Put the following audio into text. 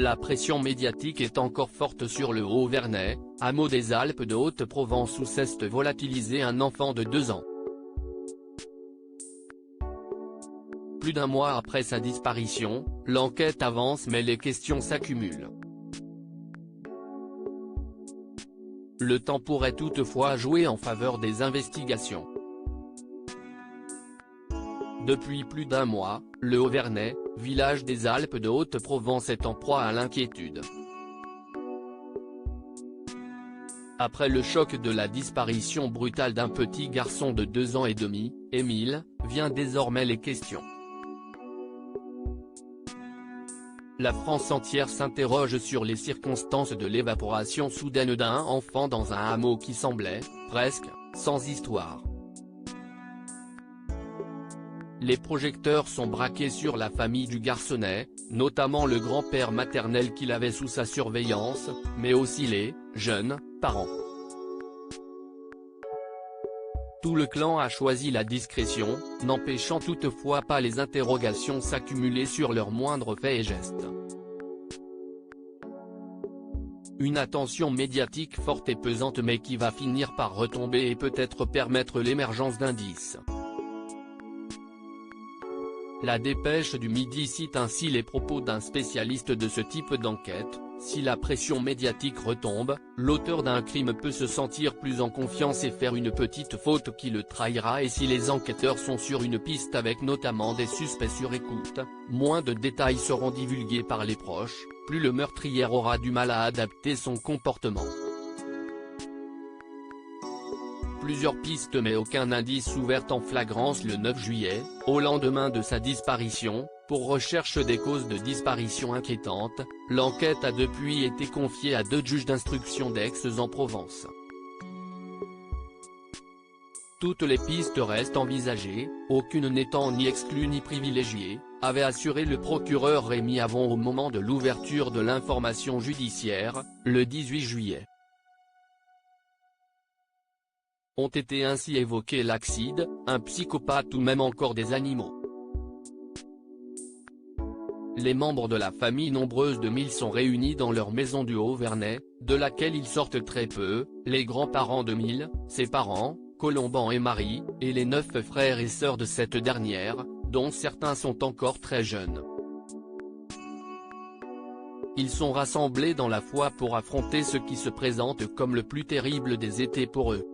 La pression médiatique est encore forte sur le Haut-Vernay, hameau des Alpes de Haute-Provence où s'est volatilisé un enfant de 2 ans. Plus d'un mois après sa disparition, l'enquête avance mais les questions s'accumulent. Le temps pourrait toutefois jouer en faveur des investigations. Depuis plus d'un mois, le Haut-Vernay, village des Alpes de Haute-Provence est en proie à l'inquiétude. Après le choc de la disparition brutale d'un petit garçon de 2 ans et demi, Émile, vient désormais les questions. La France entière s'interroge sur les circonstances de l'évaporation soudaine d'un enfant dans un hameau qui semblait, presque, sans histoire. Les projecteurs sont braqués sur la famille du garçonnet, notamment le grand-père maternel qui l'avait sous sa surveillance, mais aussi les jeunes parents. Tout le clan a choisi la discrétion, n'empêchant toutefois pas les interrogations s'accumuler sur leurs moindres faits et gestes. Une attention médiatique forte et pesante mais qui va finir par retomber et peut-être permettre l'émergence d'indices. La dépêche du Midi cite ainsi les propos d'un spécialiste de ce type d'enquête: si la pression médiatique retombe, l'auteur d'un crime peut se sentir plus en confiance et faire une petite faute qui le trahira, et si les enquêteurs sont sur une piste avec notamment des suspects sur écoute, moins de détails seront divulgués par les proches, plus le meurtrier aura du mal à adapter son comportement. Plusieurs pistes mais aucun indice ouvert en flagrance le 9 juillet, au lendemain de sa disparition. Pour recherche des causes de disparition inquiétantes, l'enquête a depuis été confiée à 2 juges d'instruction d'Aix-en-Provence. Toutes les pistes restent envisagées, aucune n'étant ni exclue ni privilégiée, avait assuré le procureur Rémi Avon au moment de l'ouverture de l'information judiciaire, le 18 juillet. Ont été ainsi évoqués l'acide, un psychopathe ou même encore des animaux. Les membres de la famille nombreuse de 1000 sont réunis dans leur maison du Haut-Vernay, de laquelle ils sortent très peu, les grands-parents de 1000, ses parents, Colomban et Marie, et les 9 frères et sœurs de cette dernière, dont certains sont encore très jeunes. Ils sont rassemblés dans la foi pour affronter ce qui se présente comme le plus terrible des étés pour eux.